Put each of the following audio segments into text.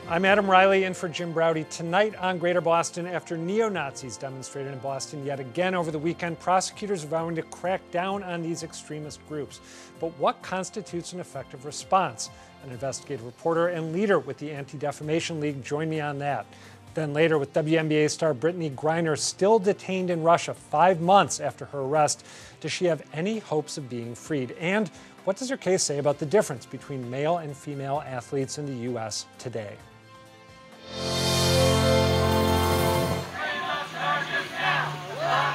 I'm Adam Reilly in for Jim Braude. Tonight on Greater Boston, after neo-Nazis demonstrated in Boston yet again over the weekend, prosecutors are vowing to crack down on these extremist groups. But what constitutes an effective response? An investigative reporter and leader with the Anti-Defamation League join me on that. Then later, with WNBA star Brittany Griner still detained in Russia 5 months after her arrest, does she have any hopes of being freed? And what does her case say about the difference between male and female athletes in the U.S. today?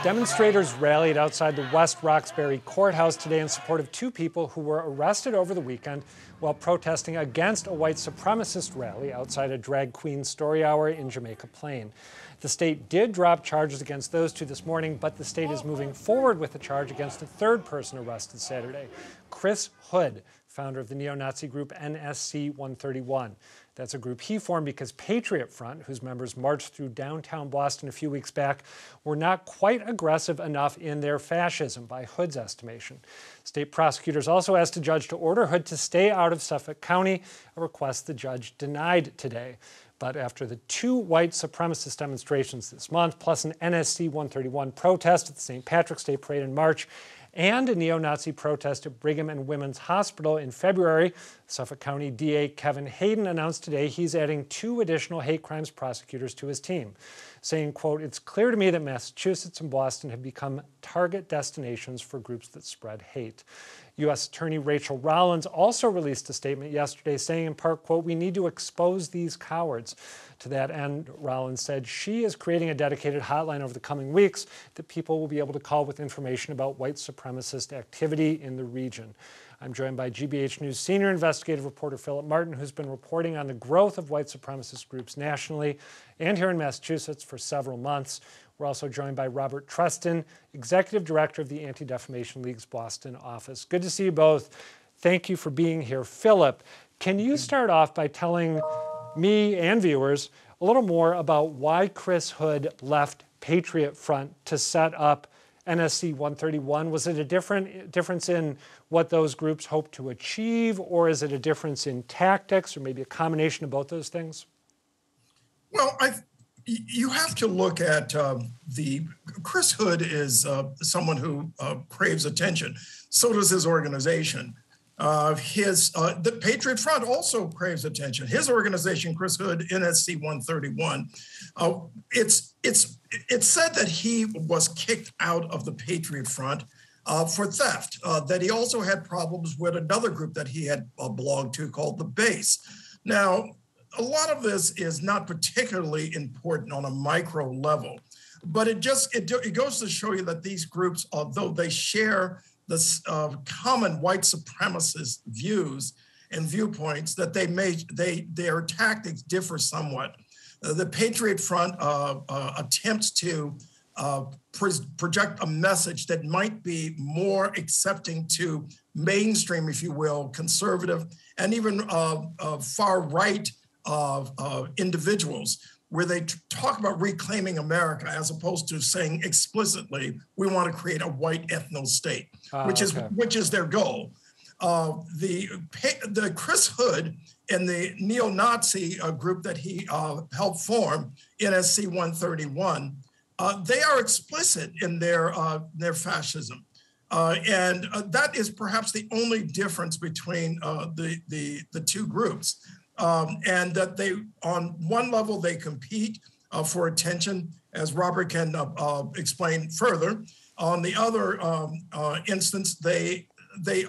Demonstrators rallied outside the West Roxbury courthouse today in support of 2 people who were arrested over the weekend while protesting against a white supremacist rally outside a drag queen story hour in Jamaica Plain. The state did drop charges against those 2 this morning, but the state is moving forward with a charge against a 3rd person arrested Saturday, Chris Hood, founder of the neo-Nazi group NSC 131. That's a group he formed because Patriot Front, whose members marched through downtown Boston a few weeks back, were not quite aggressive enough in their fascism, by Hood's estimation. State prosecutors also asked a judge to order Hood to stay out of Suffolk County, a request the judge denied today. But after the 2 white supremacist demonstrations this month, plus an NSC 131 protest at the St. Patrick's Day Parade in March, and a neo-Nazi protest at Brigham and Women's Hospital in February, Suffolk County DA Kevin Hayden announced today he's adding 2 additional hate crimes prosecutors to his team, saying, quote, "It's clear to me that Massachusetts and Boston have become target destinations for groups that spread hate." U.S. Attorney Rachael Rollins also released a statement yesterday saying, in part, quote, "We need to expose these cowards." To that end, Rollins said she is creating a dedicated hotline over the coming weeks that people will be able to call with information about white supremacist activity in the region. I'm joined by GBH News senior investigative reporter Phillip Martin, who's been reporting on the growth of white supremacist groups nationally and here in Massachusetts for several months. We're also joined by Robert Trestan, executive director of the Anti-Defamation League's Boston office. Good to see you both. Thank you for being here. Phillip, can you start off by telling me and viewers a little more about why Chris Hood left Patriot Front to set up NSC 131? Was it a difference in what those groups hope to achieve, or is it a difference in tactics, or maybe a combination of both those things? Well, you have to look at Chris Hood is someone who craves attention. So does his organization. The Patriot Front also craves attention. His organization, Chris Hood, NSC 131, it's said that he was kicked out of the Patriot Front for theft, that he also had problems with another group that he had belonged to called the Base. Now, a lot of this is not particularly important on a micro level, but it goes to show you that these groups, although they share the common white supremacist views and viewpoints, that their tactics differ somewhat. The Patriot Front attempts to project a message that might be more accepting to mainstream, if you will, conservative, and even far-right individuals, where they talk about reclaiming America as opposed to saying explicitly, we want to create a white ethno state, which is their goal. The Chris Hood and the neo-Nazi group that he helped form, NSC 131, they are explicit in their fascism. And that is perhaps the only difference between the 2 groups. And that they, on one level, they compete for attention, as Robert can explain further. On the other instance, they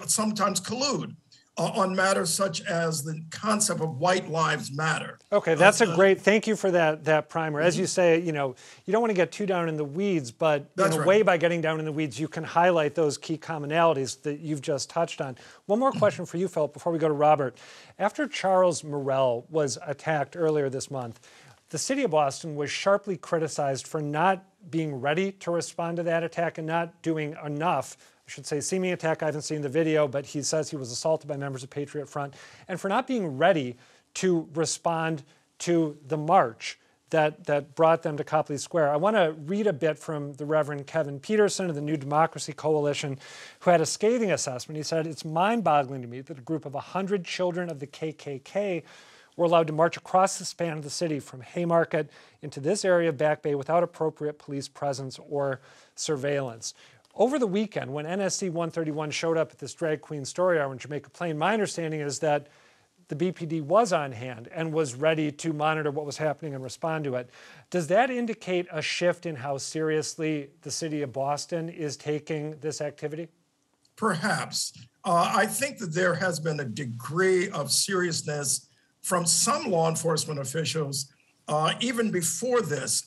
sometimes collude on matters such as the concept of white lives matter. Okay, that's a great, thank you for that primer. As you say, you don't want to get too down in the weeds, but in a way, by getting down in the weeds, you can highlight those key commonalities that you've just touched on. One more question for you, Phillip, before we go to Robert. After Charles Morrell was attacked earlier this month, the city of Boston was sharply criticized for not being ready to respond to that attack and not doing enough. I should say seeming attack, I haven't seen the video, but he says he was assaulted by members of Patriot Front, and for not being ready to respond to the march that brought them to Copley Square. I want to read a bit from the Reverend Kevin Peterson of the New Democracy Coalition, who had a scathing assessment. He said, "It's mind-boggling to me that a group of 100 children of the KKK were allowed to march across the span of the city from Haymarket into this area of Back Bay without appropriate police presence or surveillance. Over the weekend, when NSC 131 showed up at this drag queen story hour in Jamaica Plain, my understanding is that the BPD was on hand and was ready to monitor what was happening and respond to it. Does that indicate a shift in how seriously the city of Boston is taking this activity? Perhaps. I think that there has been a degree of seriousness from some law enforcement officials even before this.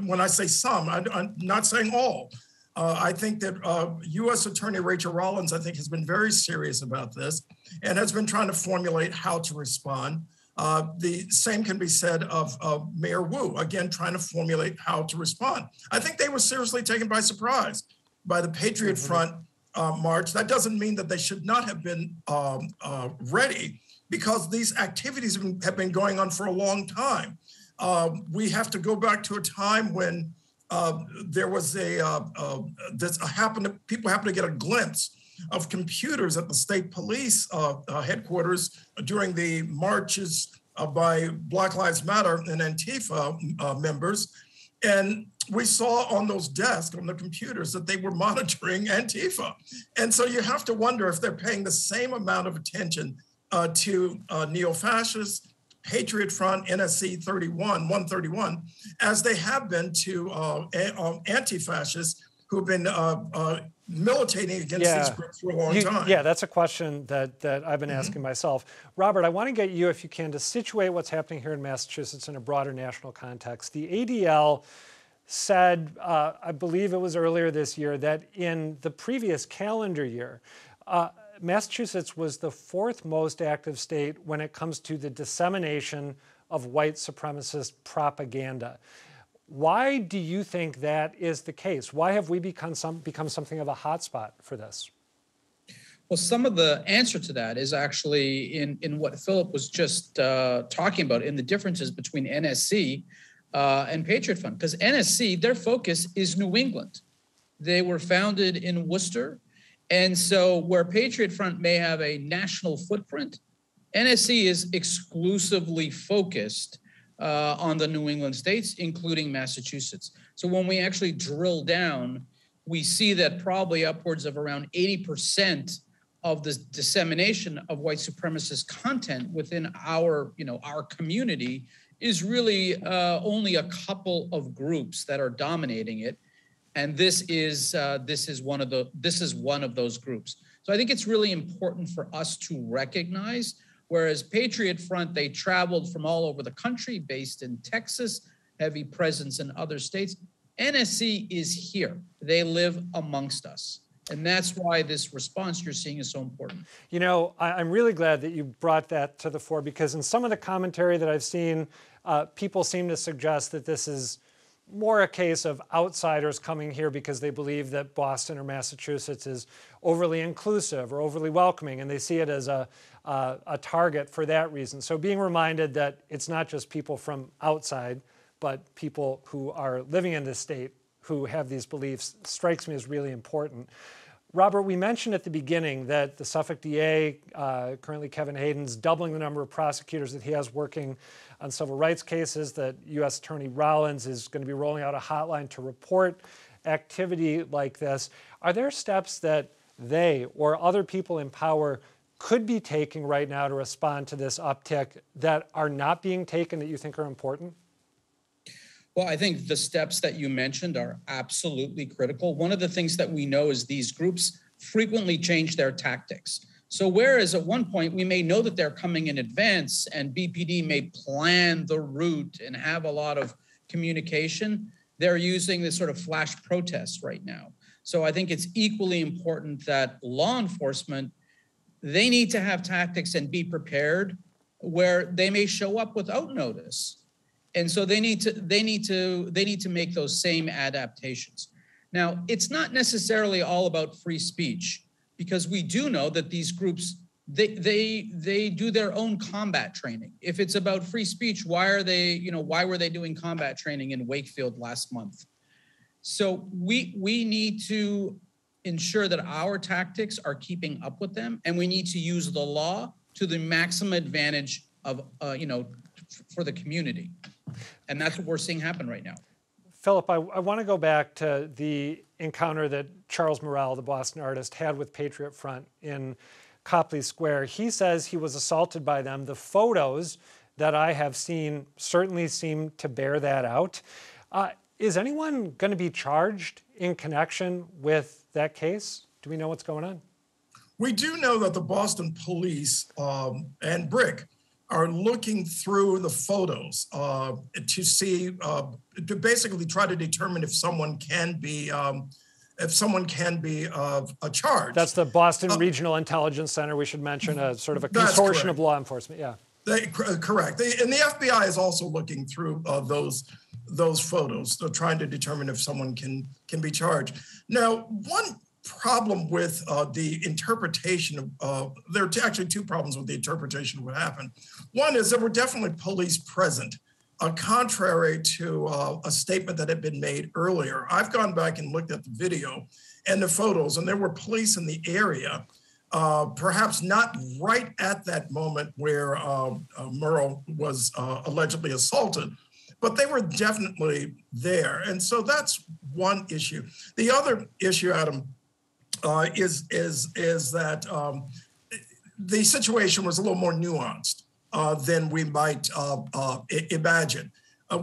When I say some, I'm not saying all. I think that U.S. Attorney Rachael Rollins, I think, has been very serious about this and has been trying to formulate how to respond. The same can be said of Mayor Wu, again, trying to formulate how to respond. I think they were seriously taken by surprise by the Patriot Front march. That doesn't mean that they should not have been ready, because these activities have been going on for a long time. We have to go back to a time when there was people happened to get a glimpse of computers at the state police headquarters during the marches by Black Lives Matter and Antifa members. And we saw on those desks, on the computers, that they were monitoring Antifa. And so you have to wonder if they're paying the same amount of attention to neo-fascists, Patriot Front, NSC 131, as they have been to anti-fascists who've been militating against these groups for a long time. Yeah, that's a question that I've been asking myself. Robert, I want to get you, if you can, to situate what's happening here in Massachusetts in a broader national context. The ADL said, I believe it was earlier this year, that in the previous calendar year, Massachusetts was the fourth most active state when it comes to the dissemination of white supremacist propaganda. Why do you think that is the case? Why have we become something of a hotspot for this? Well, some of the answer to that is actually in what Phillip was just talking about, in the differences between NSC and Patriot Front. Because NSC, their focus is New England. They were founded in Worcester. And so where Patriot Front may have a national footprint, NSC is exclusively focused on the New England states, including Massachusetts. So when we actually drill down, we see that probably upwards of around 80% of the dissemination of white supremacist content within our community is really only a couple of groups that are dominating it. And this is one of those groups. So I think it's really important for us to recognize, whereas Patriot Front, they traveled from all over the country, based in Texas, heavy presence in other states. NSC is here. They live amongst us. And that's why this response you're seeing is so important. You know, I'm really glad that you brought that to the fore, because in some of the commentary that I've seen, people seem to suggest that this is more a case of outsiders coming here because they believe that Boston or Massachusetts is overly inclusive or overly welcoming, and they see it as a target for that reason. So being reminded that it's not just people from outside, but people who are living in this state who have these beliefs strikes me as really important. Robert, we mentioned at the beginning that the Suffolk DA, currently Kevin Hayden's doubling the number of prosecutors that he has working on civil rights cases, that U.S. Attorney Rollins is going to be rolling out a hotline to report activity like this. Are there steps that they or other people in power could be taking right now to respond to this uptick that are not being taken that you think are important? Well, I think the steps that you mentioned are absolutely critical. One of the things that we know is these groups frequently change their tactics. So whereas at one point we may know that they're coming in advance and BPD may plan the route and have a lot of communication, they're using this sort of flash protests right now. So I think it's equally important that law enforcement, they need to have tactics and be prepared where they may show up without notice. And so they need to make those same adaptations. Now, it's not necessarily all about free speech, because we do know that these groups, they do their own combat training. If it's about free speech, why were they doing combat training in Wakefield last month? So we need to ensure that our tactics are keeping up with them, and we need to use the law to the maximum advantage for the community. And that's what we're seeing happen right now. Phillip, I want to go back to the encounter that Charles Morrell, the Boston artist, had with Patriot Front in Copley Square. He says he was assaulted by them. The photos that I have seen certainly seem to bear that out. Is anyone going to be charged in connection with that case? Do we know what's going on? We do know that the Boston police and BRIC are looking through the photos to see, to basically try to determine if someone can be charged. That's the Boston Regional Intelligence Center. We should mention a sort of a consortium of law enforcement. Yeah, correct. And the FBI is also looking through those photos. They're trying to determine if someone can be charged. Now, one problem with the interpretation of, there are actually two problems with the interpretation of what happened. One is there were definitely police present, contrary to a statement that had been made earlier. I've gone back and looked at the video and the photos, and there were police in the area, perhaps not right at that moment where Murrow was allegedly assaulted, but they were definitely there. And so that's one issue. The other issue, Adam, is that the situation was a little more nuanced than we might imagine.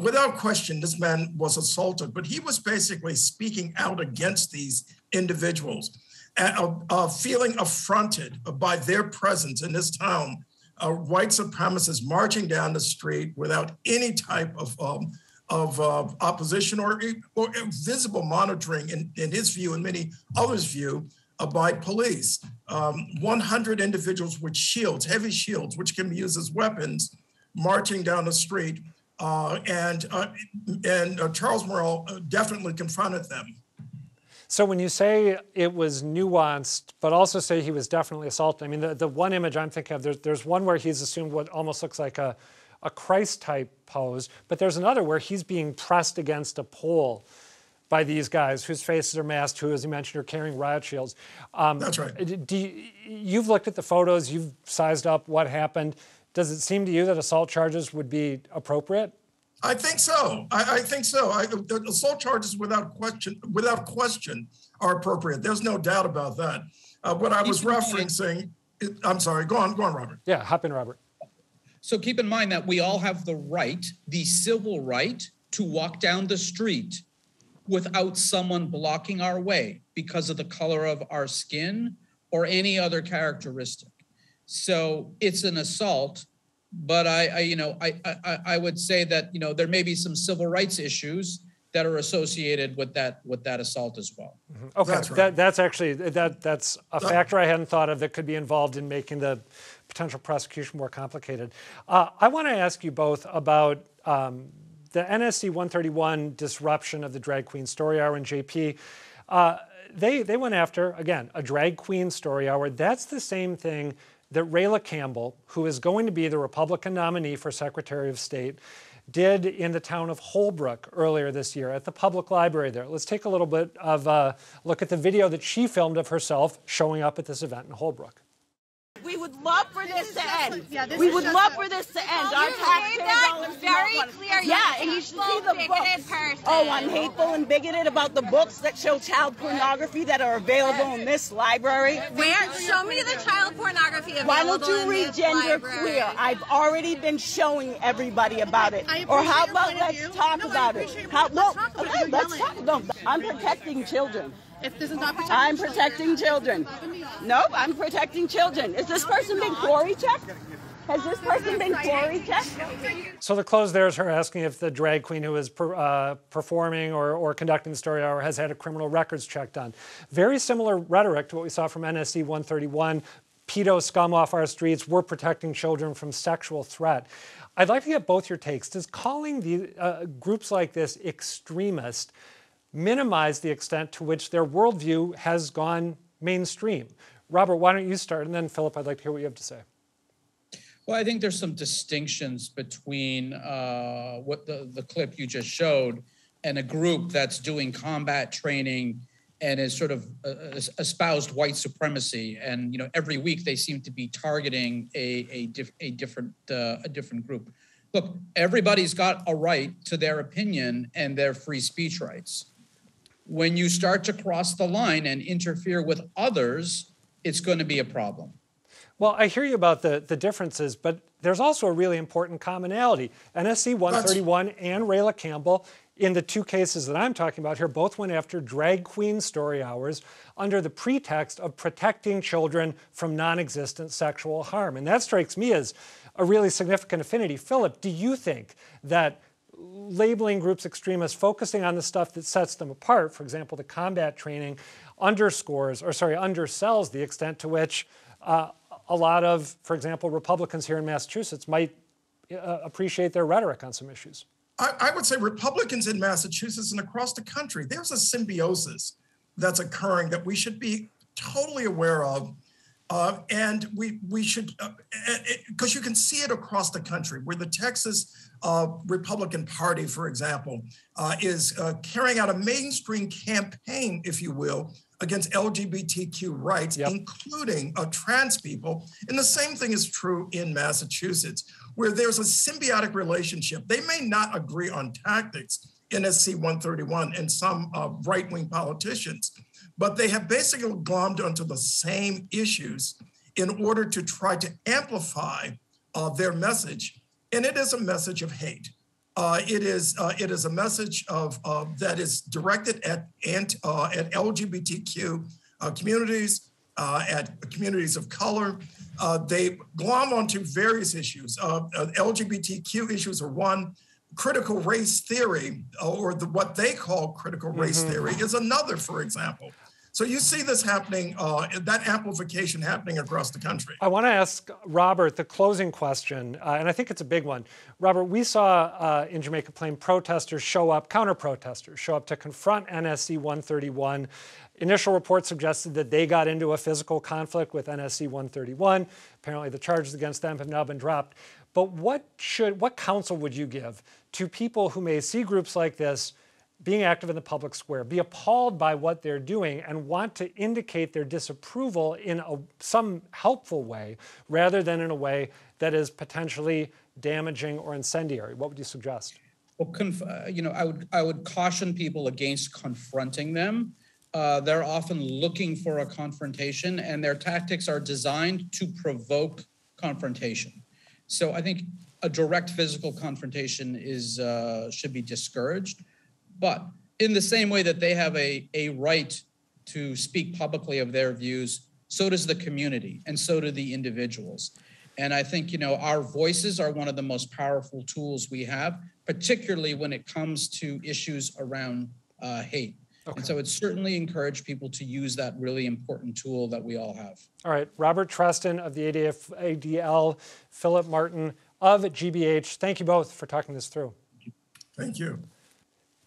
Without question, this man was assaulted, but he was basically speaking out against these individuals, feeling affronted by their presence in this town, white supremacists marching down the street without any type of opposition or visible monitoring, in his view and many others' view, by police. 100 individuals with shields, heavy shields, which can be used as weapons, marching down the street. And Charles Morrell definitely confronted them. So when you say it was nuanced, but also say he was definitely assaulted, I mean, the one image I'm thinking of, there's one where he's assumed what almost looks like a Christ-type pose, but there's another where he's being pressed against a pole by these guys whose faces are masked, who, as you mentioned, are carrying riot shields. That's right. You've looked at the photos, you've sized up what happened. Does it seem to you that assault charges would be appropriate? I think so. I think so. The assault charges, without question, are appropriate. There's no doubt about that. What I was referencing, I'm sorry. Go on, Robert. Yeah, hop in, Robert. So keep in mind that we all have the right, the civil right, to walk down the street without someone blocking our way because of the color of our skin or any other characteristic. So it's an assault, but I would say that, there may be some civil rights issues that are associated with that assault as well. Mm-hmm. Okay, that's right. That's a factor I hadn't thought of that could be involved in making the potential prosecution more complicated. I want to ask you both about the NSC 131 disruption of the Drag Queen Story Hour in JP. They went after, again, a drag queen story hour. That's the same thing that Rayla Campbell, who is going to be the Republican nominee for Secretary of State, did in the town of Holbrook earlier this year at the public library there. Let's take a little bit of a look at the video that she filmed of herself showing up at this event in Holbrook. We would love for this to end. We would love for this to end. Our taxpayer dollars very clear. Yeah, and you should see the books. Oh, I'm hateful and bigoted about the books that show child pornography that are available in this library. Where? Show me the child pornography available. Why don't you read Gender Queer? I've already been showing everybody about it. Or how about let's talk about it? Let's talk about it. I'm protecting children. If this is not protecting I'm protecting children. Nope, I'm protecting children. Is this person been Corey checked? Has this person been Corey checked? So the close there is her asking if the drag queen who is performing or conducting the story hour has had a criminal records check done. Very similar rhetoric to what we saw from NSC 131. Pedo scum off our streets. We're protecting children from sexual threat. I'd like to get both your takes. Does calling the groups like this extremist minimize the extent to which their worldview has gone mainstream? Robert, why don't you start? And then Phillip, I'd like to hear what you have to say. Well, I think there's some distinctions between what the clip you just showed and a group that's doing combat training and has sort of espoused white supremacy. And every week they seem to be targeting a different group. Look, everybody's got a right to their opinion and their free speech rights. When you start to cross the line and interfere with others, it's going to be a problem. Well, I hear you about the differences, but there's also a really important commonality. NSC 131 and Rayla Campbell, in the two cases that I'm talking about here, both went after drag queen story hours under the pretext of protecting children from non-existent sexual harm. And that strikes me as a really significant affinity. Phillip, do you think that labeling groups focusing on the stuff that sets them apart, for example, the combat training, undersells the extent to which a lot of, for example, Republicans here in Massachusetts might appreciate their rhetoric on some issues? I would say Republicans in Massachusetts and across the country, there's a symbiosis that's occurring that we should be totally aware of. And we should, because you can see it across the country, where the Texas Republican Party, for example, is carrying out a mainstream campaign, if you will, against LGBTQ rights, including trans people. And the same thing is true in Massachusetts, where there's a symbiotic relationship. They may not agree on tactics, NSC 131 and some right-wing politicians, but they have basically glommed onto the same issues in order to try to amplify their message. And it is a message of hate. It is a message that is directed at LGBTQ communities, at communities of color. They glom onto various issues. LGBTQ issues are one. Critical race theory, or what they call critical race theory, is another, for example. So you see this happening, that amplification happening across the country. I want to ask Robert the closing question, and I think it's a big one. Robert, we saw in Jamaica Plain counter-protesters show up to confront NSC 131. Initial reports suggested that they got into a physical conflict with NSC 131. Apparently the charges against them have now been dropped. But what counsel would you give to people who may see groups like this being active in the public square, be appalled by what they're doing, and want to indicate their disapproval in some helpful way, rather than in a way that is potentially damaging or incendiary? What would you suggest? Well, I would caution people against confronting them. They're often looking for a confrontation, and their tactics are designed to provoke confrontation. So I think a direct physical confrontation should be discouraged. But in the same way that they have a right to speak publicly of their views, so does the community, and so do the individuals. And I think, our voices are one of the most powerful tools we have, particularly when it comes to issues around hate. Okay. And so I'd certainly encourage people to use that really important tool that we all have. All right, Robert Trestan of the ADL, Phillip Martin of GBH, thank you both for talking this through. Thank you.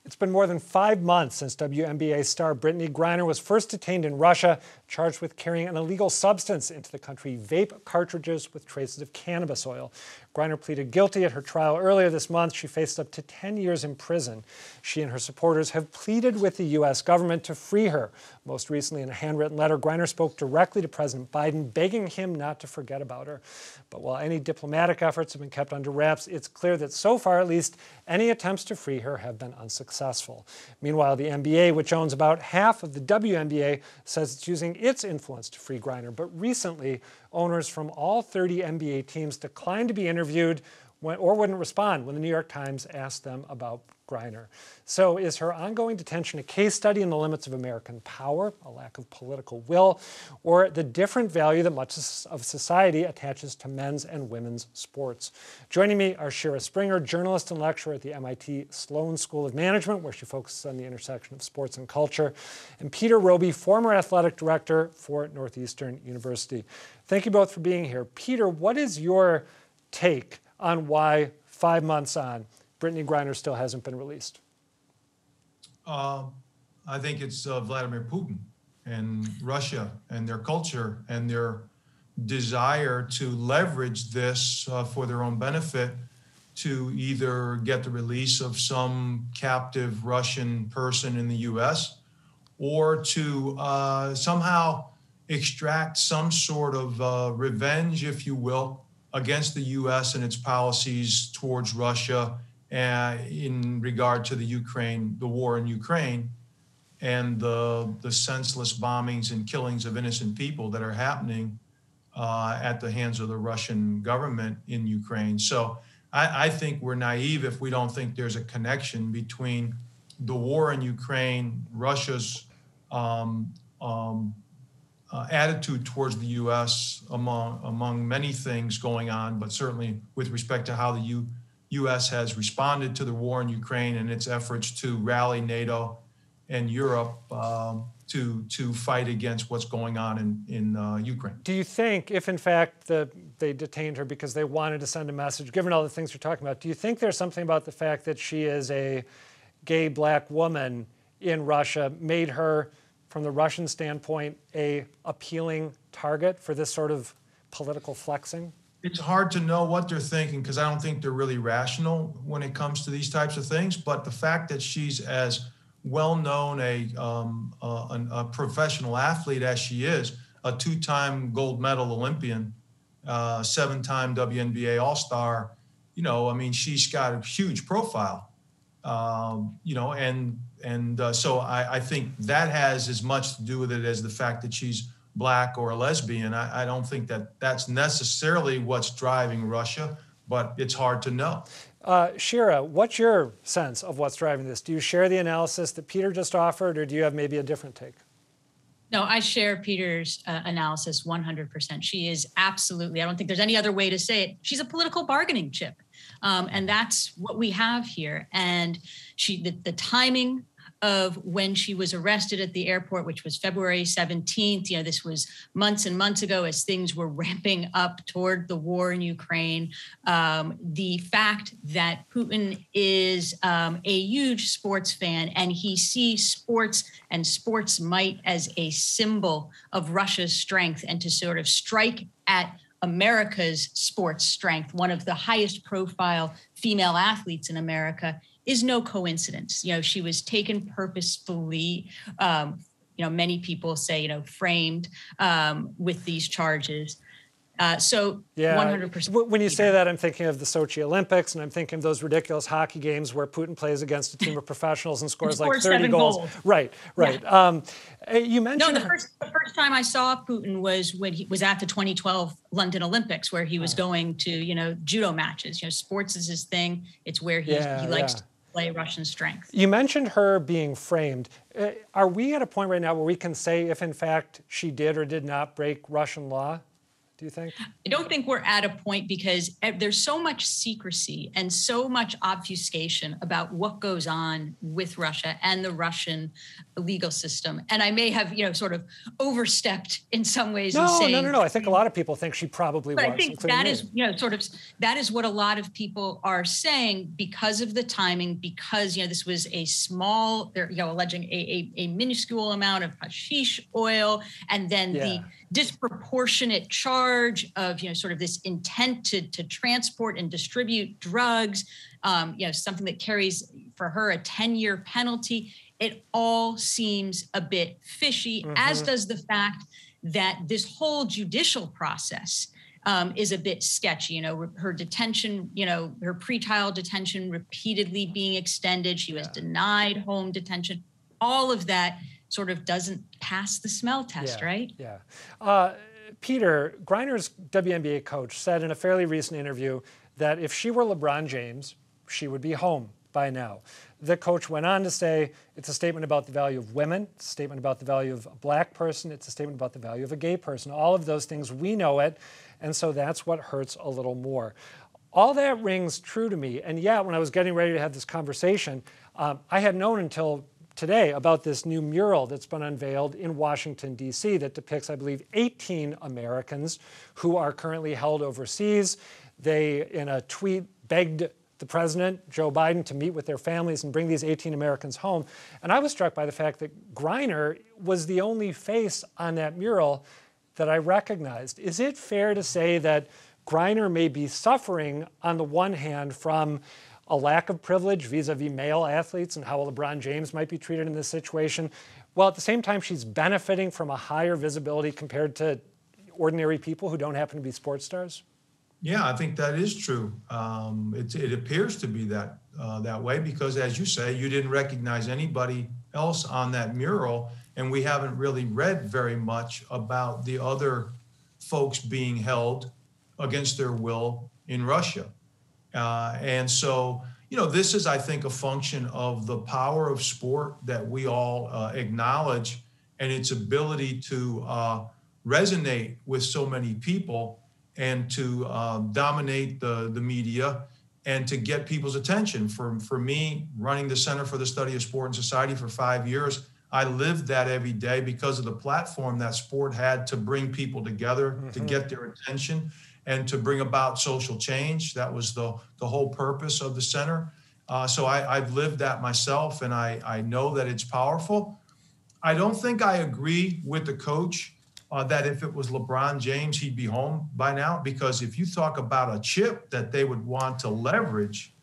It's been more than 5 months since WNBA star Brittany Griner was first detained in Russia, charged with carrying an illegal substance into the country, vape cartridges with traces of cannabis oil. Griner pleaded guilty at her trial earlier this month. She faced up to 10 years in prison. She and her supporters have pleaded with the U.S. government to free her. Most recently, in a handwritten letter, Griner spoke directly to President Biden, begging him not to forget about her. But while any diplomatic efforts have been kept under wraps, it's clear that so far, at least, any attempts to free her have been unsuccessful. Meanwhile, the NBA, which owns about half of the WNBA, says it's using its influence to free Griner. But recently, owners from all 30 NBA teams declined to be interviewed or wouldn't respond when the New York Times asked them about Griner. So is her ongoing detention a case study in the limits of American power, a lack of political will, or the different value that much of society attaches to men's and women's sports? Joining me are Shira Springer, journalist and lecturer at the MIT Sloan School of Management, where she focuses on the intersection of sports and culture, and Peter Roby, former athletic director for Northeastern University. Thank you both for being here. Peter, what is your take on why 5 months on, Brittany Griner still hasn't been released? I think it's Vladimir Putin and Russia and their culture and their desire to leverage this for their own benefit, to either get the release of some captive Russian person in the U.S. or to somehow extract some sort of revenge, if you will, against the U.S. and its policies towards Russia in regard to the war in Ukraine, and the senseless bombings and killings of innocent people that are happening at the hands of the Russian government in Ukraine. So I think we're naive if we don't think there's a connection between the war in Ukraine, Russia's attitude towards the U.S. among many things going on, but certainly with respect to how the U.S. has responded to the war in Ukraine and its efforts to rally NATO and Europe to fight against what's going on in Ukraine. Do you think, if in fact they detained her because they wanted to send a message, given all the things you're talking about, do you think there's something about the fact that she is a gay black woman in Russia made her, from the Russian standpoint, a appealing target for this sort of political flexing? It's hard to know what they're thinking because I don't think they're really rational when it comes to these types of things. But the fact that she's as well-known a professional athlete as she is, a two-time gold medal Olympian, seven-time WNBA All-Star, I mean, she's got a huge profile, so I think that has as much to do with it as the fact that she's black or a lesbian. I don't think that that's necessarily what's driving Russia, but it's hard to know. Shira, what's your sense of what's driving this? Do you share the analysis that Peter just offered, or do you have maybe a different take? No, I share Peter's analysis 100%. She is absolutely, I don't think there's any other way to say it, she's a political bargaining chip. And that's what we have here. And the timing of when she was arrested at the airport, which was February 17th. This was months and months ago as things were ramping up toward the war in Ukraine. The fact that Putin is a huge sports fan and he sees sports and sports might as a symbol of Russia's strength and to sort of strike at America's sports strength, one of the highest profile female athletes in America, is no coincidence. She was taken purposefully, many people say, framed with these charges. So yeah, 100%. When you say that, I'm thinking of the Sochi Olympics, and I'm thinking of those ridiculous hockey games where Putin plays against a team of professionals and scores like 30 goals. Right. Yeah. You mentioned... No, the first time I saw Putin was when he was at the 2012 London Olympics, where he was going to, judo matches. Sports is his thing. It's where he likes to play Russian strength. You mentioned her being framed. Are we at a point right now where we can say if, in fact, she did or did not break Russian law? Do you think? I don't think we're at a point because there's so much secrecy and so much obfuscation about what goes on with Russia and the Russian legal system. And I may have, sort of overstepped in some ways. No. I think a lot of people think she probably was. But I think that is, that is what a lot of people are saying because of the timing, because, this was a small, they're, alleging a minuscule amount of hashish oil, and then the disproportionate charge of, sort of this intent to transport and distribute drugs, something that carries for her a 10-year penalty. It all seems a bit fishy, as does the fact that this whole judicial process is a bit sketchy. Her detention, her pretrial detention repeatedly being extended. She was denied home detention. All of that sort of doesn't pass the smell test, right? Yeah. Peter, Griner's WNBA coach said in a fairly recent interview that if she were LeBron James, she would be home by now. The coach went on to say it's a statement about the value of women, it's a statement about the value of a black person, it's a statement about the value of a gay person. All of those things, we know it, and so that's what hurts a little more. All that rings true to me, and when I was getting ready to have this conversation, I had known until today about this new mural that's been unveiled in Washington, D.C. that depicts, I believe, 18 Americans who are currently held overseas. They, in a tweet, begged the president, Joe Biden, to meet with their families and bring these 18 Americans home. And I was struck by the fact that Griner was the only face on that mural that I recognized. Is it fair to say that Griner may be suffering, on the one hand, from a lack of privilege vis-a-vis male athletes and how LeBron James might be treated in this situation, while at the same time she's benefiting from a higher visibility compared to ordinary people who don't happen to be sports stars? Yeah, I think that is true. It appears to be that way because, as you say, you didn't recognize anybody else on that mural, and we haven't really read very much about the other folks being held against their will in Russia. And so, you know, this is, I think, a function of the power of sport that we all acknowledge and its ability to resonate with so many people and to dominate the media and to get people's attention. For me, running the Center for the Study of Sport and Society for 5 years, I lived that every day because of the platform that sport had to bring people together, to get their attention, and to bring about social change. That was the whole purpose of the center. So I've lived that myself, and I know that it's powerful. I don't think I agree with the coach that if it was LeBron James, he'd be home by now, because if you talk about a chip that they would want to leverage,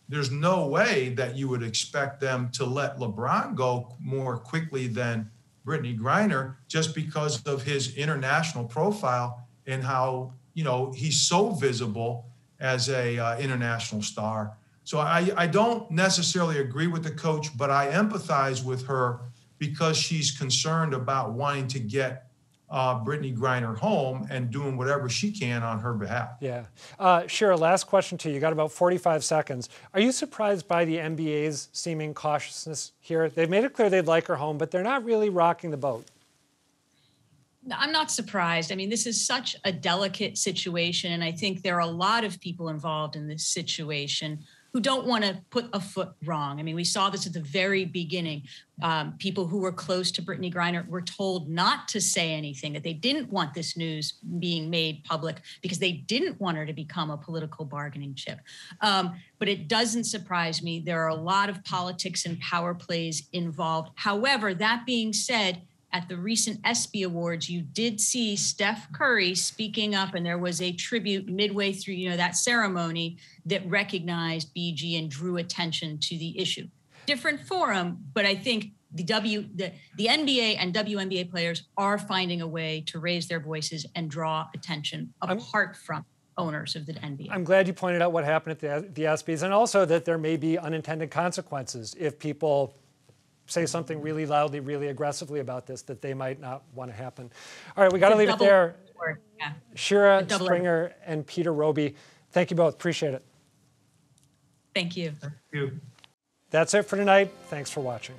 there's no way that you would expect them to let LeBron go more quickly than Brittany Griner, just because of his international profile and how, you know, he's so visible as a international star. So I don't necessarily agree with the coach, but I empathize with her because she's concerned about wanting to get Brittany Griner home and doing whatever she can on her behalf. Yeah. Shira, last question to you. You got about 45 seconds. Are you surprised by the NBA's seeming cautiousness here? They've made it clear they'd like her home, but they're not really rocking the boat. I'm not surprised. I mean, this is such a delicate situation, and I think there are a lot of people involved in this situation who don't want to put a foot wrong. I mean, we saw this at the very beginning. People who were close to Brittany Griner were told not to say anything, that they didn't want this news being made public because they didn't want her to become a political bargaining chip. But it doesn't surprise me. There are a lot of politics and power plays involved. However, that being said, at the recent ESPY Awards, you did see Steph Curry speaking up, and there was a tribute midway through, you know, that ceremony that recognized BG and drew attention to the issue. Different forum, but I think the NBA and WNBA players are finding a way to raise their voices and draw attention apart from owners of the NBA. I'm glad you pointed out what happened at the ESPYs, and also that there may be unintended consequences if people say something really loudly, really aggressively about this that they might not want to happen. All right, we got to leave it there. Yeah. Shira Springer and Peter Roby, thank you both. Appreciate it. Thank you. Thank you. That's it for tonight. Thanks for watching.